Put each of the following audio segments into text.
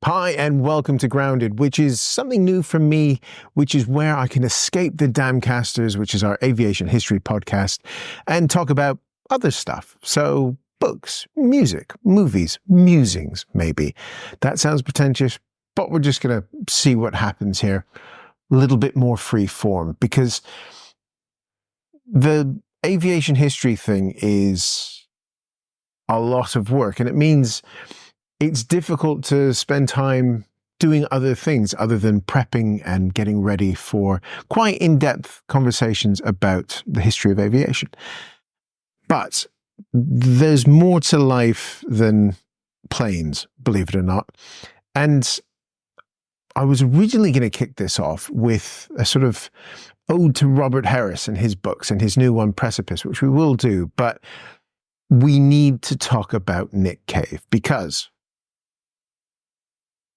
Hi, and welcome to Grounded, which is something new for me, which is where I can escape the Damcasters, which is our aviation history podcast, and talk about other stuff. So, books, music, movies, musings, maybe. That sounds pretentious, but we're just going to see what happens here. A little bit more free form, because the aviation history thing is a lot of work, and it means it's difficult to spend time doing other things other than prepping and getting ready for quite in-depth conversations about the history of aviation. But there's more to life than planes, believe it or not. And I was originally going to kick this off with a sort of ode to Robert Harris and his books and his new one, Precipice, which we will do. But we need to talk about Nick Cave, because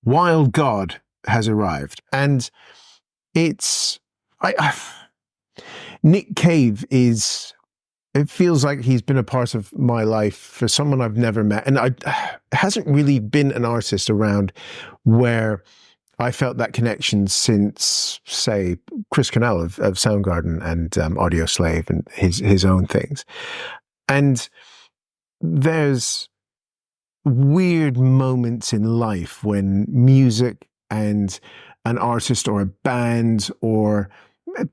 Wild God has arrived, and it's Nick Cave is. It feels like he's been a part of my life for someone I've never met, and hasn't really been an artist around where I felt that connection since, say, Chris Cornell of Soundgarden and Audio Slave and his own things, and there's weird moments in life when music and an artist or a band or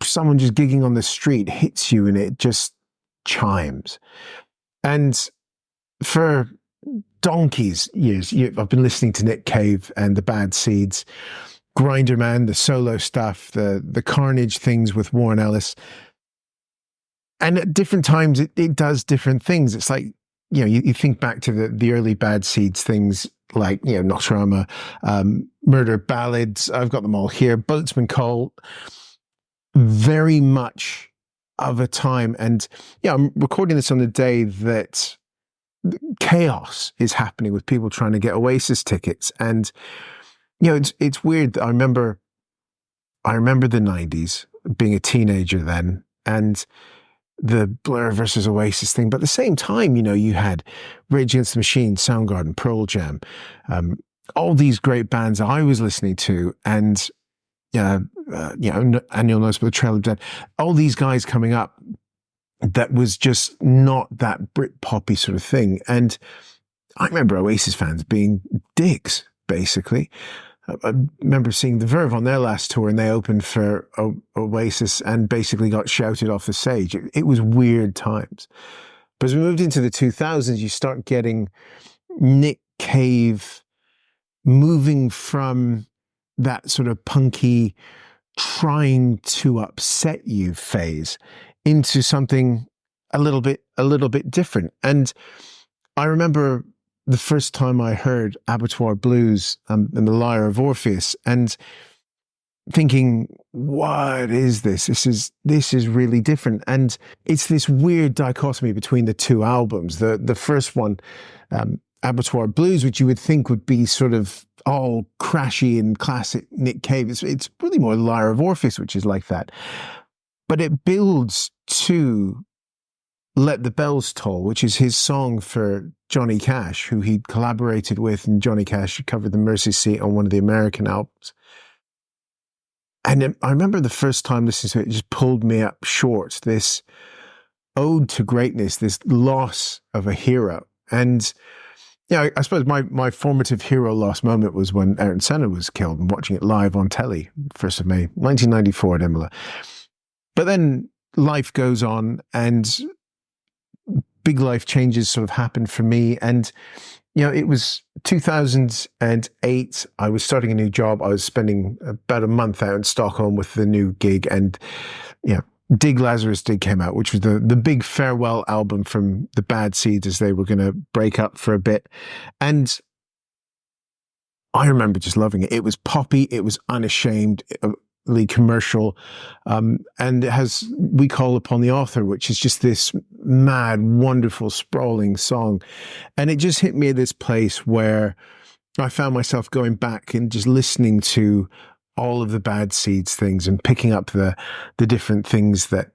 someone just gigging on the street hits you and it just chimes. And for donkey's years, I've been listening to Nick Cave and the Bad Seeds, Grinder Man, the solo stuff, the Carnage things with Warren Ellis. And at different times, it does different things. It's like, you think back to the early Bad Seeds things like, Nostrama, Murder Ballads. I've got them all here. Boatsman Call, very much of a time. And I'm recording this on the day that chaos is happening with people trying to get Oasis tickets. And, it's weird. I remember the 90s, being a teenager then, and the Blur versus Oasis thing. But at the same time, you had Rage Against the Machine, Soundgarden, Pearl Jam, all these great bands I was listening to, and Annual Notice for the Trail of Dead, all these guys coming up that was just not that Brit poppy sort of thing. And I remember Oasis fans being dicks, basically. I remember seeing The Verve on their last tour, and they opened for Oasis and basically got shouted off the stage. It was weird times. But as we moved into the 2000s, you start getting Nick Cave moving from that sort of punky, trying to upset you phase into something a little bit different. And I remember the first time I heard Abattoir Blues and The Lyre of Orpheus, and thinking, what is this? This is really different. And it's this weird dichotomy between the two albums. The first one, Abattoir Blues, which you would think would be sort of all crashy and classic Nick Cave. It's really more The Lyre of Orpheus, which is like that. But it builds to Let the Bells Toll, which is his song for Johnny Cash, who he collaborated with, and Johnny Cash covered the Mercy Seat on one of the American albums. And I remember the first time listening to it, it just pulled me up short, this ode to greatness, this loss of a hero. And I suppose my formative hero loss moment was when Ayrton Senna was killed, and watching it live on telly, 1st of May, 1994 at Imola. But then life goes on, and big life changes sort of happened for me. And, it was 2008. I was starting a new job. I was spending about a month out in Stockholm with the new gig. And, Dig Lazarus Dig came out, which was the big farewell album from the Bad Seeds as they were going to break up for a bit. And I remember just loving it. It was poppy. It was unashamed. Commercial, and it has We Call Upon the Author, which is just this mad, wonderful, sprawling song. And it just hit me at this place where I found myself going back and just listening to all of the Bad Seeds things and picking up the different things that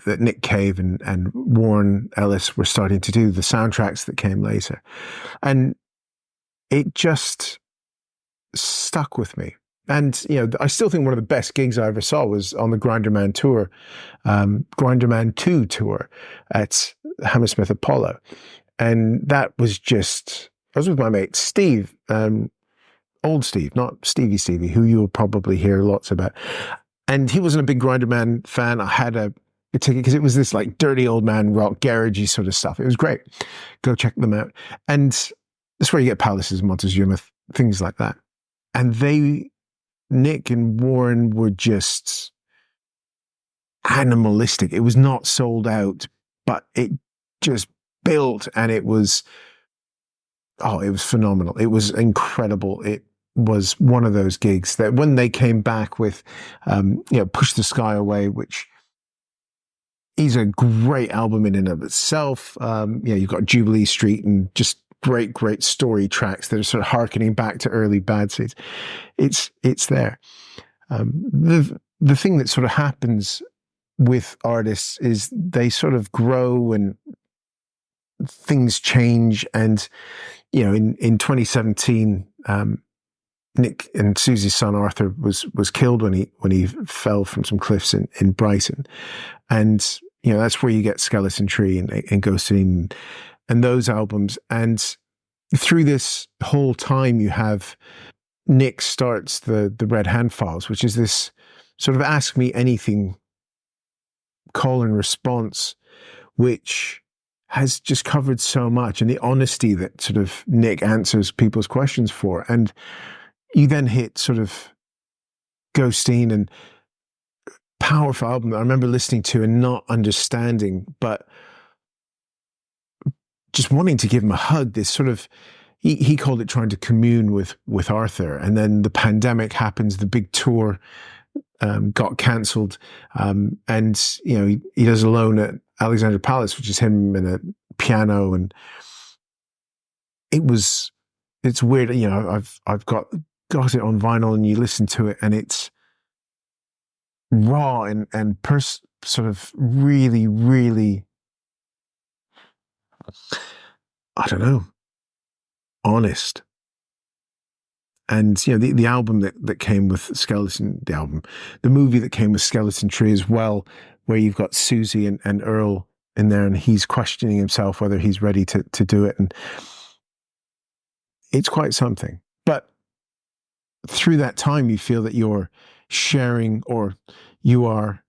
Nick Cave and Warren Ellis were starting to do, the soundtracks that came later. And it just stuck with me. And, I still think one of the best gigs I ever saw was on the Grinderman tour, Grinderman 2 tour at Hammersmith Apollo. And that was I was with my mate, Steve, old Steve, not Stevie, who you'll probably hear lots about. And he wasn't a big Grinderman fan. I had a ticket because it was this like dirty old man rock, garagey sort of stuff. It was great. Go check them out. And that's where you get Palaces, Montezuma, things like that. And Nick and Warren were just animalistic. It was not sold out, but it just built, and it was phenomenal. It was incredible. It was one of those gigs that when they came back with, Push the Sky Away, which is a great album in and of itself. You've got Jubilee Street and just great story tracks that are sort of harkening back to early Bad Seeds. It's there. The thing that sort of happens with artists is they sort of grow and things change. And, in 2017, Nick and Susie's son Arthur was killed when he fell from some cliffs in Brighton. And, that's where you get Skeleton Tree and Ghosteen and those albums. And through this whole time, you have Nick starts the Red Hand Files, which is this sort of ask me anything call and response, which has just covered so much, and the honesty that sort of Nick answers people's questions for. And you then hit sort of Ghosteen, and powerful album I remember listening to and not understanding, but just wanting to give him a hug. This sort of, he called it trying to commune with Arthur. And then the pandemic happens, the big tour got cancelled. And, he does Alone at Alexandra Palace, which is him and a piano. And it's weird. I've got it on vinyl, and you listen to it, and it's raw and sort of really, really, I don't know, honest. And, the album that came with the movie that came with Skeleton Tree as well, where you've got Susie and Earl in there, and he's questioning himself whether he's ready to do it. And it's quite something. But through that time, you feel that you're sharing, or you are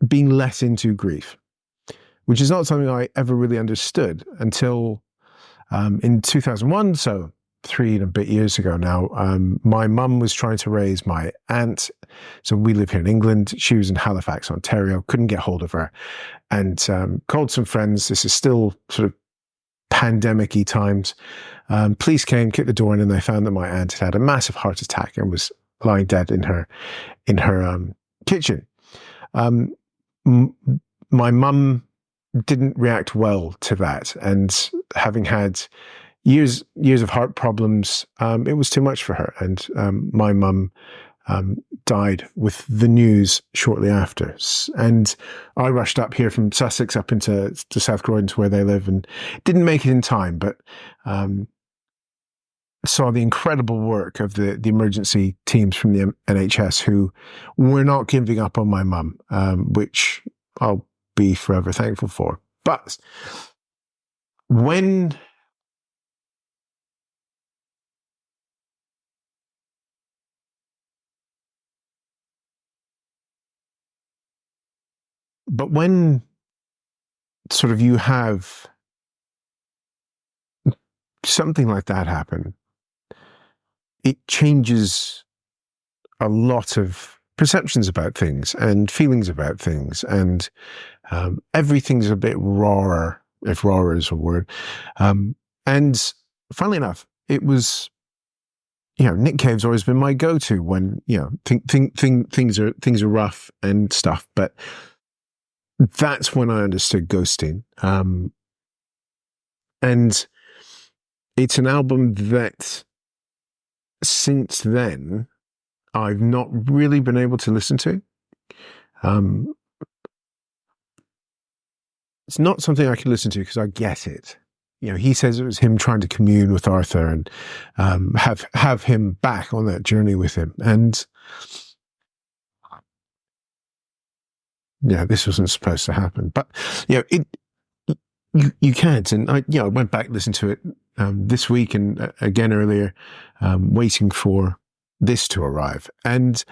being let into grief, which is not something I ever really understood until in 2001, so 3 and a bit years ago now. My mum was trying to raise my aunt. So we live here in England. She was in Halifax, Ontario, couldn't get hold of her, and called some friends. This is still sort of pandemic-y times. Police came, kicked the door in, and they found that my aunt had a massive heart attack and was lying dead in her kitchen. My mum didn't react well to that, and having had years of heart problems, it was too much for her. And my mum died with the news shortly after. And I rushed up here from Sussex up into South Croydon to where they live, and didn't make it in time, but saw the incredible work of the emergency teams from the NHS, who were not giving up on my mum, which I'll be forever thankful for. But when sort of you have something like that happen, it changes a lot of perceptions about things and feelings about things, and everything's a bit rawer, if rawer is a word. And funnily enough, it was, Nick Cave's always been my go-to when, things are rough and stuff. But that's when I understood Ghosteen. And it's an album that since then I've not really been able to listen to. It's not something I can listen to because I get it. he says it was him trying to commune with Arthur and have him back on that journey with him. And this wasn't supposed to happen, but you can't. And I went back, listened to it this week and again earlier, waiting for this to arrive. And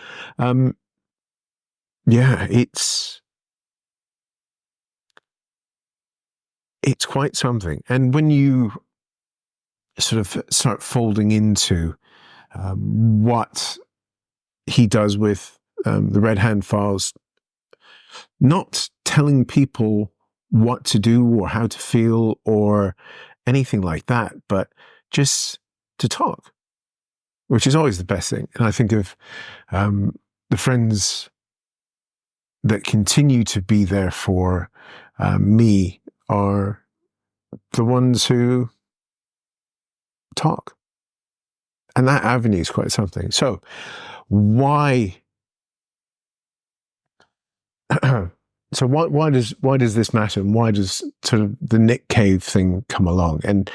it's quite something. And when you sort of start folding into what he does with the Red Hand Files, not telling people what to do or how to feel or anything like that, but just to talk, which is always the best thing. And I think of the friends that continue to be there for me are the ones who talk. And that avenue is quite something. So why does this matter, and why does sort of the Nick Cave thing come along? And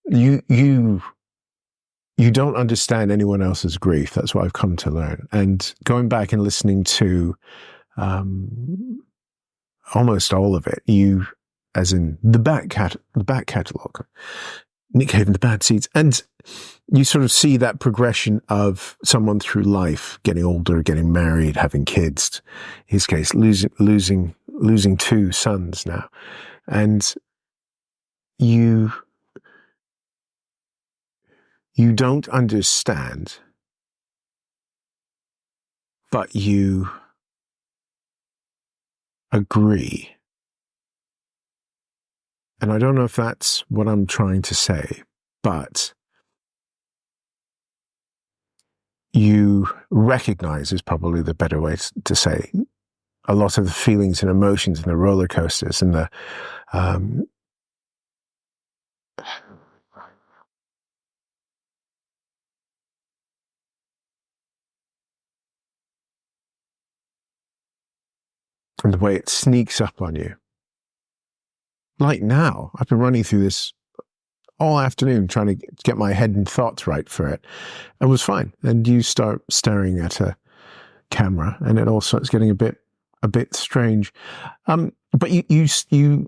you don't understand anyone else's grief. That's what I've come to learn. And going back and listening to almost all of it, as in the back catalogue, Nick Cave and the Bad Seeds, and you sort of see that progression of someone through life, getting older, getting married, having kids. In his case, losing 2 sons now, and you don't understand, but you agree. And I don't know if that's what I'm trying to say, but you recognize is probably the better way to say a lot of the feelings and emotions and the roller coasters and the and the way it sneaks up on you. Like now, I've been running through this all afternoon trying to get my head and thoughts right for it. It was fine. And you start staring at a camera and it all starts getting a bit strange. But you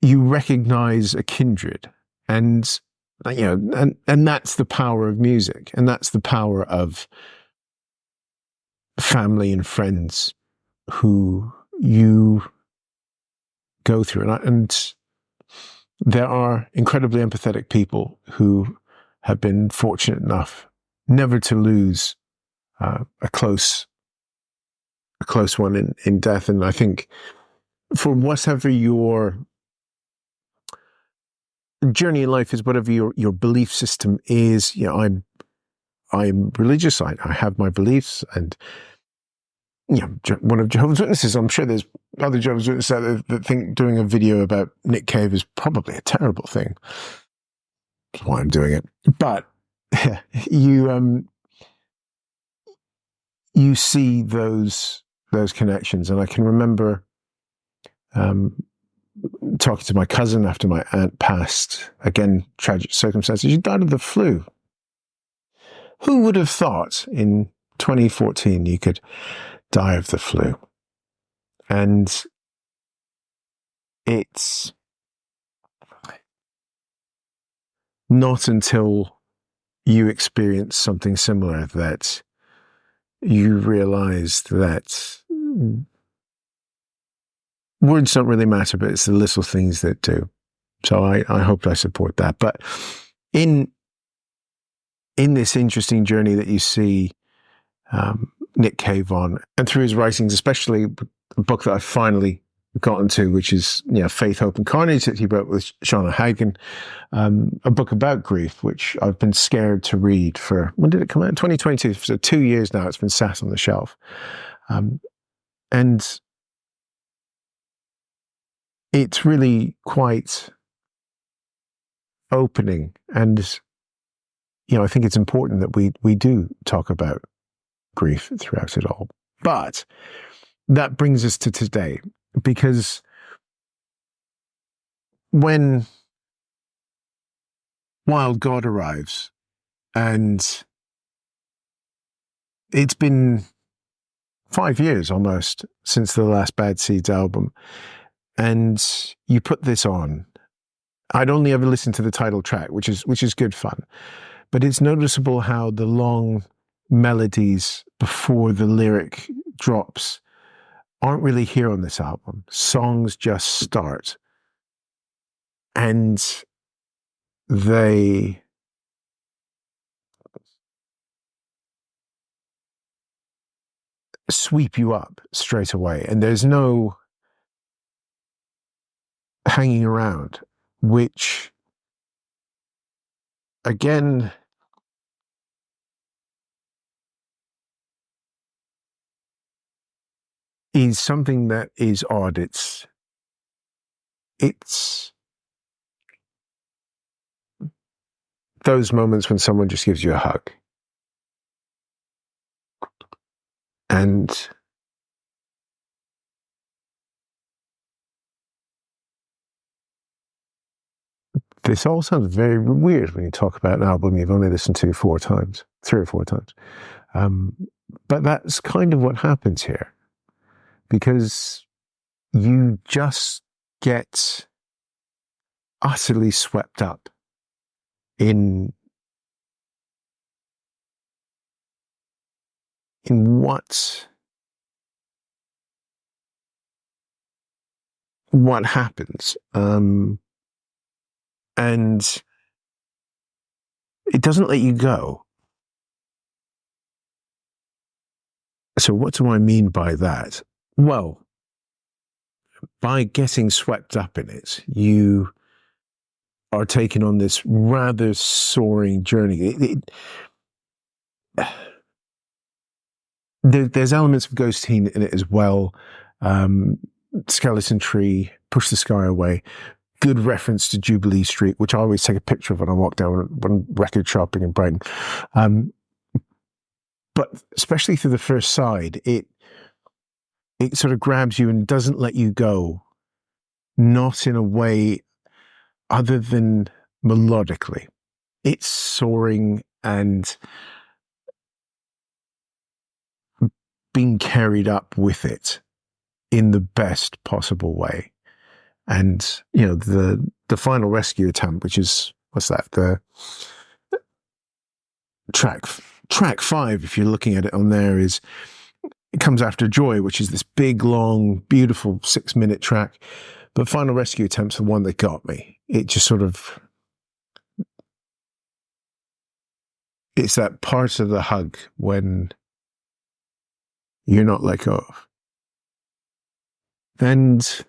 recognize a kindred, and and that's the power of music, and that's the power of family and friends who you go through. And there are incredibly empathetic people who have been fortunate enough never to lose a close one in death. And I think for whatever your journey in life is, whatever your belief system is, I'm religious. I have my beliefs, and one of Jehovah's Witnesses. I'm sure there's other Jehovah's Witnesses out there that think doing a video about Nick Cave is probably a terrible thing. That's why I'm doing it. But you see those connections, and I can remember talking to my cousin after my aunt passed. Again, tragic circumstances. She died of the flu. Who would have thought in 2014 you could die of the flu? And it's not until you experience something similar that you realize that words don't really matter, but it's the little things that do. So I hope I support that. But in this interesting journey that you see Nick Cave on, and through his writings, especially a book that I finally gotten to, which is Faith, Hope and Carnage, that he wrote with Shauna Hagen, a book about grief, which I've been scared to read for, when did it come out? 2022, so 2 years now it's been sat on the shelf. And it's really quite opening, and I think it's important that we do talk about grief throughout it all. But that brings us to today, because when Wild God arrives, and it's been 5 years almost since the last Bad Seeds album, and you put this on. I'd only ever listened to the title track, which is good fun, but it's noticeable how the long melodies before the lyric drops aren't really here on this album. Songs just start, and they sweep you up straight away, and there's no hanging around, which again is something that is odd. It's those moments when someone just gives you a hug, and this all sounds very weird when you talk about an album you've only listened to 4 times, 3 or 4 times. But that's kind of what happens here, because you just get utterly swept up in what happens, and it doesn't let you go. So what do I mean by that? Well, by getting swept up in it, you are taken on this rather soaring journey. There's elements of Ghost Teen in it as well. Skeleton Tree, Push the Sky Away. Good reference to Jubilee Street, which I always take a picture of when I walk down when record shopping in Brighton. But especially through the first side, it sort of grabs you and doesn't let you go, not in a way other than melodically. It's soaring and being carried up with it in the best possible way. And, you know, the final rescue attempt, which is, what's that? The track 5, if you're looking at it on there, it comes after Joy, which is this big, long, beautiful 6-minute track. But Final Rescue Attempt's the one that got me. It just sort of, it's that part of the hug when you're not let go of. And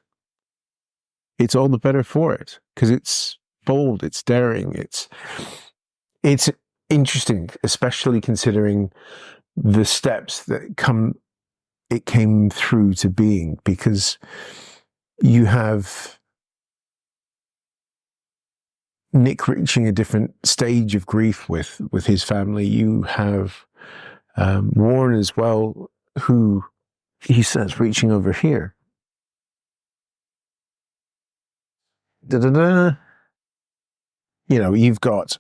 it's all the better for it, because it's bold, it's daring, it's interesting, especially considering the steps that it came through to being, because you have Nick reaching a different stage of grief with his family. You have Warren as well, who he starts reaching over here. Da-da-da. You know, you've got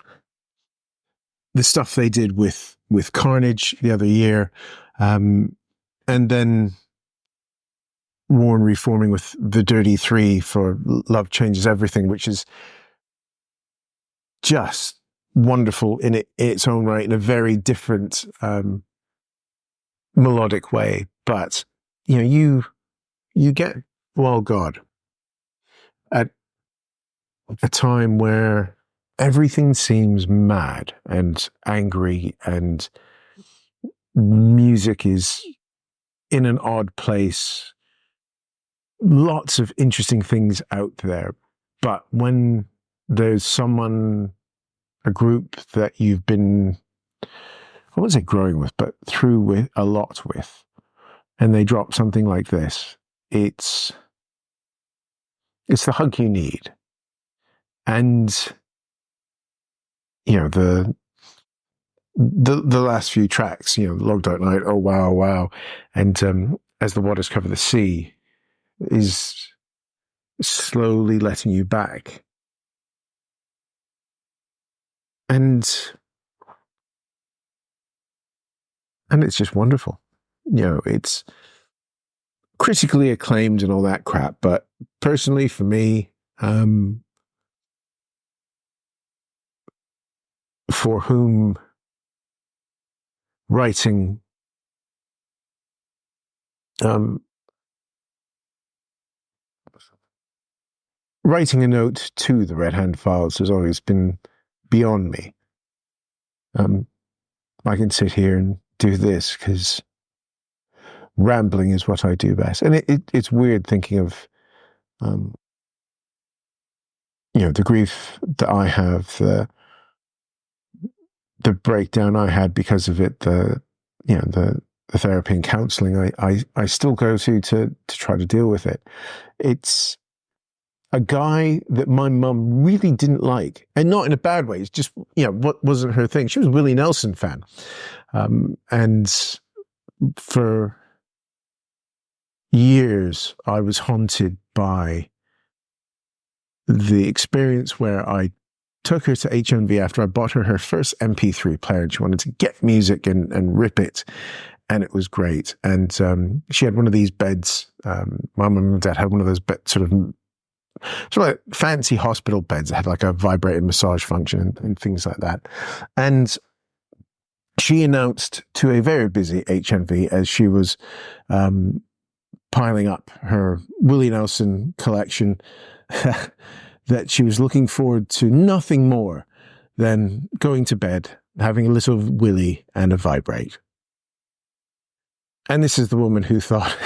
the stuff they did with Carnage the other year, and then Warren reforming with the Dirty Three for Love Changes Everything, which is just wonderful in its own right, in a very different melodic way. But you know, you get Wild God at a time where everything seems mad and angry, and music is in an odd place. Lots of interesting things out there. But when there's someone, a group that you've been, I wouldn't say growing with, but through with a lot with, and they drop something like this, it's the hug you need. And you know, the last few tracks, you know, Log Dark Night, Oh Wow Wow, and As the Waters Cover the Sea, is slowly letting you back. and it's just wonderful. It's critically acclaimed and all that crap, but personally, for me, for whom writing um, writing a note to the Red Hand Files has always been beyond me. I can sit here and do this because rambling is what I do best. And it's weird thinking of, the grief that I have, the breakdown I had because of it, the therapy and counseling I still go to try to deal with it. It's a guy that my mum really didn't like, and not in a bad way. It's just, what wasn't her thing. She was a Willie Nelson fan. And for years, I was haunted by the experience where I took her to HMV after I bought her first MP3 player, and she wanted to get music and rip it. And it was great. And she had one of these beds. My mum and dad had one of those sort of like fancy hospital beds that had like a vibrating massage function and things like that. And she announced to a very busy HMV as she was piling up her Willie Nelson collection that she was looking forward to nothing more than going to bed, having a little Willie and a vibrate. And this is the woman who thought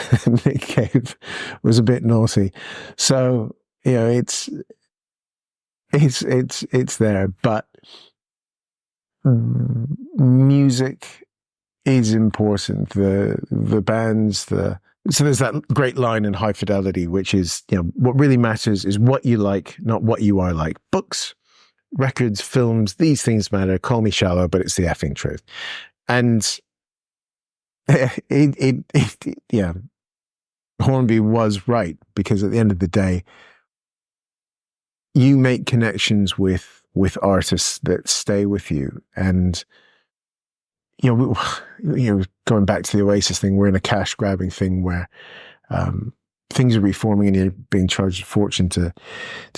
Nick Cave was a bit naughty. So, it's there, but music is important. The bands, so there's that great line in High Fidelity, which is, what really matters is what you like, not what you are like. Books, records, films, these things matter. Call me shallow, but it's the effing truth. And yeah, Hornby was right, because at the end of the day, you make connections with artists that stay with you. And, going back to the Oasis thing, we're in a cash grabbing thing where things are reforming and you're being charged a fortune to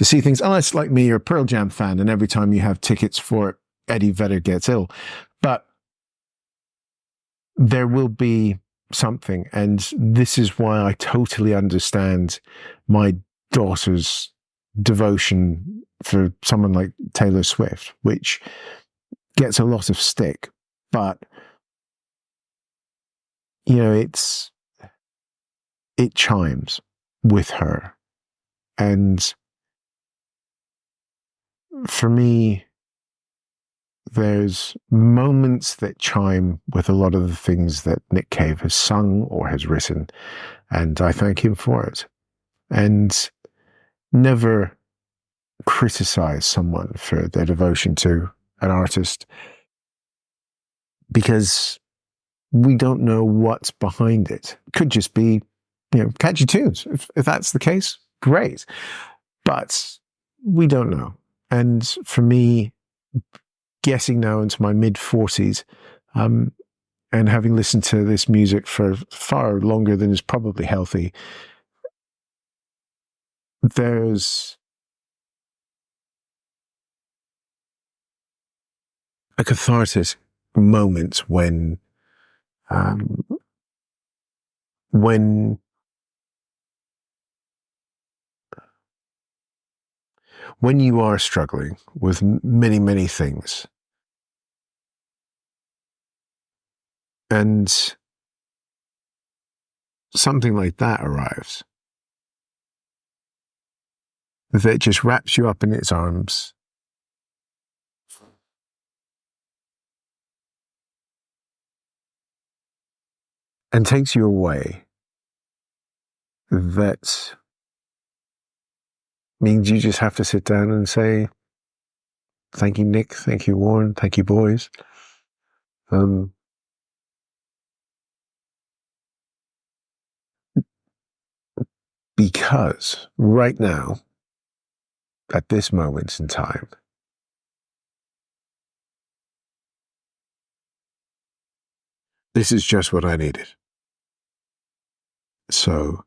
see things. Unless, like me, you're a Pearl Jam fan, and every time you have tickets for it, Eddie Vedder gets ill. But there will be something, and this is why I totally understand my daughter's devotion for someone like Taylor Swift, which gets a lot of stick, but it chimes with her. And for me, there's moments that chime with a lot of the things that Nick Cave has sung or has written, and I thank him for it. And never criticize someone for their devotion to an artist, because we don't know what's behind it. Could just be, catchy tunes. If that's the case, great. But we don't know. And for me, getting now into my mid-40s, and having listened to this music for far longer than is probably healthy, there's a cathartic moment when you are struggling with many, many things, and something like that arrives that just wraps you up in its arms and takes you away, that means you just have to sit down and say, thank you, Nick. Thank you, Warren. Thank you, boys. Because right now, at this moment in time, This is just what I needed. So,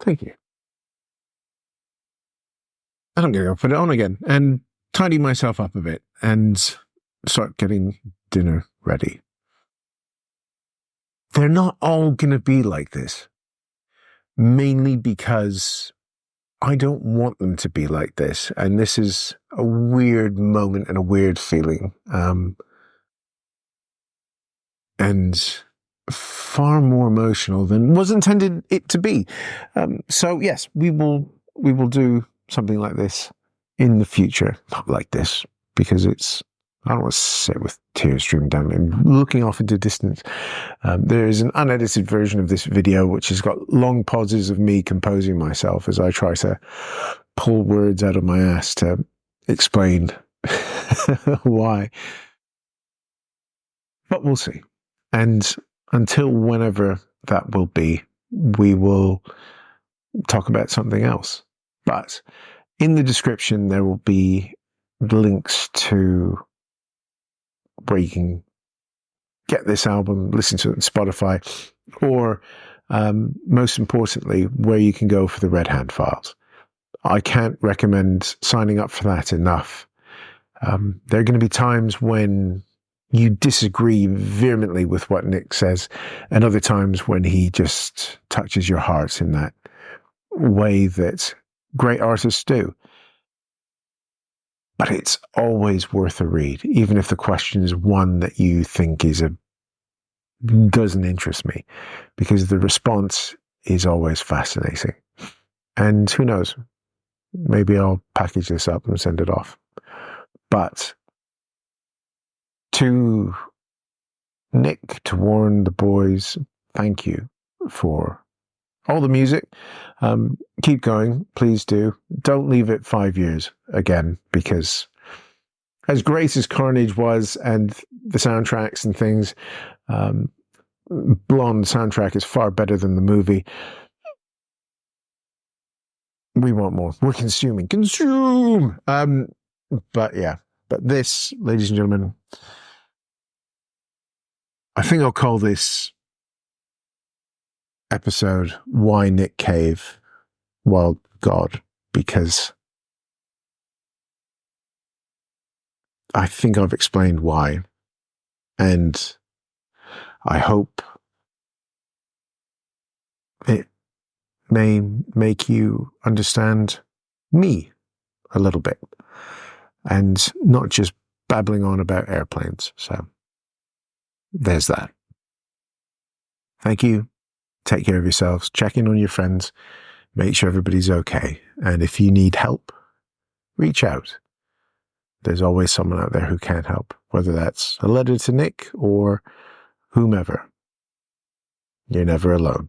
thank you. And I'm going to go put it on again and tidy myself up a bit and start getting dinner ready. They're not all going to be like this, mainly because I don't want them to be like this. And this is a weird moment and a weird feeling. And far more emotional than was intended it to be. So yes, we will do something like this in the future. Not like this, because I don't want to sit with tears streaming down and looking off into distance. There is an unedited version of this video which has got long pauses of me composing myself as I try to pull words out of my ass to explain why. But we'll see. And until whenever that will be, we will talk about something else. But in the description, there will be links to where you can get this album, listen to it on Spotify, or most importantly, where you can go for the Red Hand files. I can't recommend signing up for that enough. There are going to be times when you disagree vehemently with what Nick says, and other times when he just touches your heart in that way that great artists do. But it's always worth a read, even if the question is one that you think doesn't interest me, because the response is always fascinating. And who knows, maybe I'll package this up and send it off. But to Nick, to Warren, the boys, thank you for all the music. Keep going, please do. Don't leave it 5 years again, because as great as Carnage was and the soundtracks and things, Blonde soundtrack is far better than the movie. We want more. We're consuming. Consume! But yeah. But this, ladies and gentlemen, I think I'll call this episode Why Nick Cave? Well, God, because I think I've explained why. And I hope it may make you understand me a little bit and not just babbling on about airplanes. So there's that. Thank you. Take care of yourselves. Check in on your friends. Make sure everybody's okay. And if you need help, reach out. There's always someone out there who can help, whether that's a letter to Nick or whomever. You're never alone.